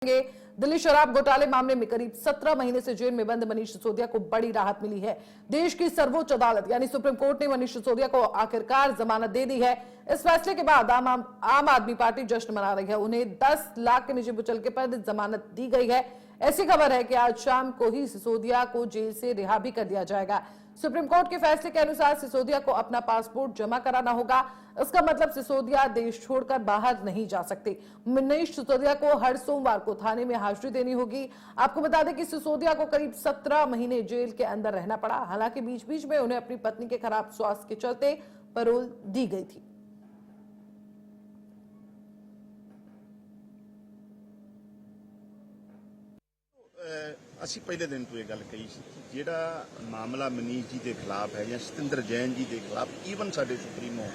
दिल्ली शराब घोटाले मामले में करीब 17 महीने से जेल में बंद मनीष सिसोदिया को बड़ी राहत मिली है। देश की सर्वोच्च अदालत यानी सुप्रीम कोर्ट ने मनीष सिसोदिया को आखिरकार जमानत दे दी है। इस फैसले के बाद आम आदमी पार्टी जश्न मना रही है। उन्हें 10 लाख के निजी मुचलके पर जमानत दी गई है। ऐसी खबर है कि आज शाम को ही सिसोदिया को जेल से रिहा भी कर दिया जाएगा। सुप्रीम कोर्ट के फैसले के अनुसार सिसोदिया को अपना पासपोर्ट जमा कराना होगा। इसका मतलब सिसोदिया देश छोड़कर बाहर नहीं जा सकते। मनीष सिसोदिया को हर सोमवार को थाने में हाजिरी देनी होगी। आपको बता दें कि सिसोदिया को करीब 17 महीने जेल के अंदर रहना पड़ा। हालांकि बीच बीच में उन्हें अपनी पत्नी के खराब स्वास्थ्य के चलते पैरोल दी गई थी। ਅਸੀਂ ਪਹਿਲੇ ਦਿਨ ਤੋਂ ਇਹ ਗੱਲ ਕਹੀ ਸੀ ਕਿ ਜਿਹੜਾ ਮਾਮਲਾ ਮਨੀਸ਼ ਜੀ ਦੇ ਖਿਲਾਫ ਹੈ ਜਾਂ ਸਤਿੰਦਰ ਜੈਨ ਜੀ ਦੇ ਖਿਲਾਫ ਈਵਨ ਸਾਡੇ ਸੁਪਰੀਮੋ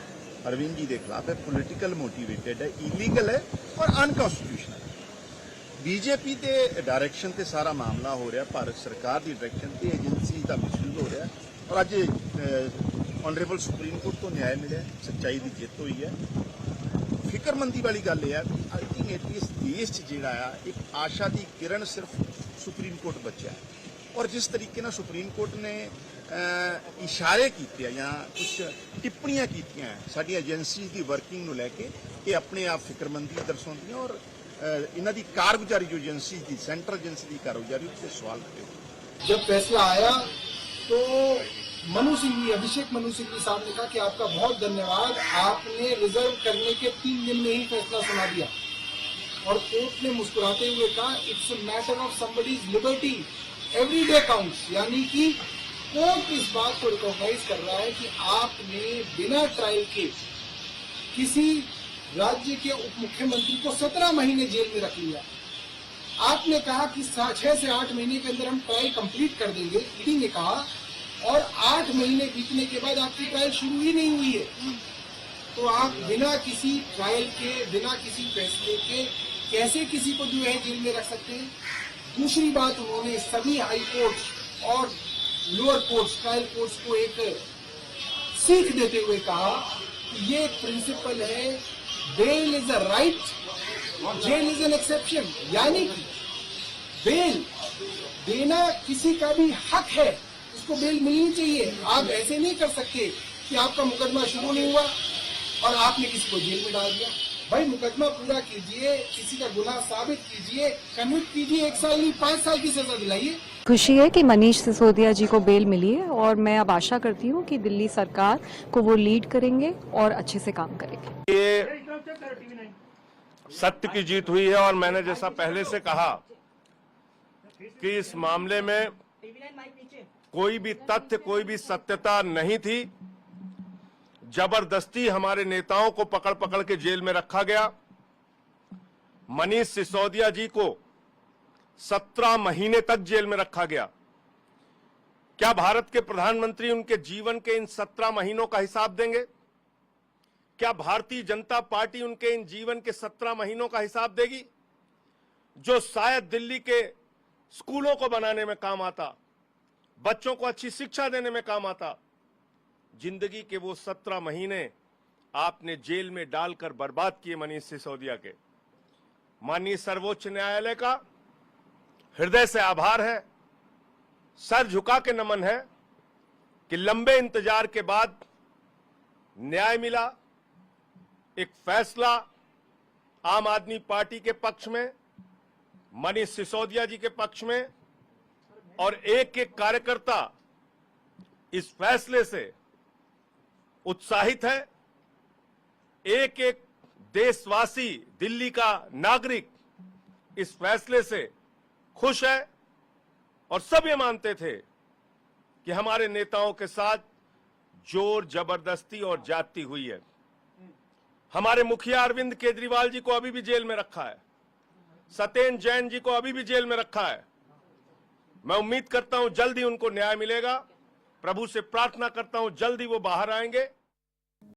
ਅਰਵਿੰਦ ਜੀ ਦੇ ਖਿਲਾਫ ਹੈ ਪੋਲੀਟੀਕਲ ਮੋਟੀਵੇਟਡ ਹੈ, ਇਲੀਗਲ ਹੈ ਔਰ ਅਨਕਨਸਟੀਟਿਊਸ਼ਨਲ ਹੈ। ਬੀਜੇਪੀ ਦੇ ਡਾਇਰੈਕਸ਼ਨ ਤੇ ਸਾਰਾ ਮਾਮਲਾ ਹੋ ਰਿਹਾ, ਭਾਰਤ ਸਰਕਾਰ ਦੀ ਡਾਇਰੈਕਸ਼ਨ ਤੇ ਏਜੰਸੀ ਦਾ ਮਿਸਯੂਜ਼ ਹੋ ਰਿਹਾ ਔਰ ਅੱਜ ਆਨਰੇਬਲ ਸੁਪਰੀਮ ਕੋਰਟ ਤੋਂ ਨਿਆਂ ਮਿਲਿਆ, ਸੱਚਾਈ ਦੀ ਜਿੱਤ ਹੋਈ ਹੈ। ਫਿਕਰਮੰਦੀ ਵਾਲੀ ਗੱਲ ਇਹ ਹੈ ਕਿ ਆਈ ਥਿੰਕ ਇਸ ਦੇਸ਼ 'ਚ ਜਿਹੜਾ ਆ ਇੱਕ ਆਸ਼ਾ ਦੀ ਕਿਰਨ ਸਿਰਫ सुप्रीम कोर्ट बचा है और जिस तरीके ना सुप्रीम कोर्ट ने इशारे किए या कुछ टिप्पणियां की साडी एजेंसी की वर्किंग नूं लैके ये अपने आप फिक्रमंदी दर्शाउंदियां और इन्हां दी कारगुजारी जो एजेंसी की सेंट्रल एजेंसी की कारगुजारी उस पर सवाल खड़े। जब फैसला आया तो मनु सिंह जी, अभिषेक मनु सिंह जी साहब ने कहा कि आपका बहुत धन्यवाद, आपने रिजर्व करने के 3 दिन में ही फैसला सुना दिया। और कोर्ट ने मुस्कुराते हुए कहा it's a matter of somebody's liberty, every day counts. यानी कि कोर्ट इस बात को रिकॉग्नाइज कर रहा है कि आपने बिना ट्रायल के किसी राज्य के उप मुख्यमंत्री को 17 महीने जेल में रख लिया। आपने कहा कि 6 से 8 महीने के अंदर हम ट्रायल कंप्लीट कर देंगे, ईडी ने कहा, और 8 महीने बीतने के बाद आपकी ट्रायल शुरू ही नहीं हुई है। तो आप बिना किसी ट्रायल के, बिना किसी फैसले के कैसे किसी को जो है जेल में रख सकते हैं। दूसरी बात, उन्होंने सभी हाई कोर्ट और लोअर कोर्ट्स, ट्रायल कोर्ट्स को एक सीख देते हुए कहा कि ये एक प्रिंसिपल है, bail is a right, jail is an exception. यानी कि बेल देना किसी का भी हक है, उसको बेल मिलनी चाहिए। आप ऐसे नहीं कर सकते कि आपका मुकदमा शुरू नहीं हुआ और आपने किसी को जेल में डाल दिया। भाई मुकदमा पूरा कीजिए, किसी का गुनाह साबित कीजिए, कन्विक्ट कीजिए, 1 साल नहीं 5 साल की सजा दिलाइए। खुशी है कि मनीष सिसोदिया जी को बेल मिली है और मैं अब आशा करती हूँ कि दिल्ली सरकार को वो लीड करेंगे और अच्छे से काम करेंगे। ये सत्य की जीत हुई है और मैंने जैसा पहले से कहा कि इस मामले में कोई भी तथ्य, कोई भी सत्यता नहीं थी। जबरदस्ती हमारे नेताओं को पकड़ पकड़ के जेल में रखा गया। मनीष सिसोदिया जी को 17 महीने तक जेल में रखा गया। क्या भारत के प्रधानमंत्री उनके जीवन के इन 17 महीनों का हिसाब देंगे? क्या भारतीय जनता पार्टी उनके इन जीवन के 17 महीनों का हिसाब देगी, जो शायद दिल्ली के स्कूलों को बनाने में काम आता, बच्चों को अच्छी शिक्षा देने में काम आता? जिंदगी के वो 17 महीने आपने जेल में डालकर बर्बाद किए मनीष सिसोदिया के। माननीय सर्वोच्च न्यायालय का हृदय से आभार है, सर झुका के नमन है कि लंबे इंतजार के बाद न्याय मिला। एक फैसला आम आदमी पार्टी के पक्ष में, मनीष सिसोदिया जी के पक्ष में, और एक एक कार्यकर्ता इस फैसले से उत्साहित है। एक एक देशवासी, दिल्ली का नागरिक इस फैसले से खुश है और सब ये मानते थे कि हमारे नेताओं के साथ जोर जबरदस्ती और जाति हुई है। हमारे मुखिया अरविंद केजरीवाल जी को अभी भी जेल में रखा है, सत्येंद्र जैन जी को अभी भी जेल में रखा है। मैं उम्मीद करता हूं जल्द ही उनको न्याय मिलेगा। प्रभु से प्रार्थना करता हूं जल्द ही वो बाहर आएंगे।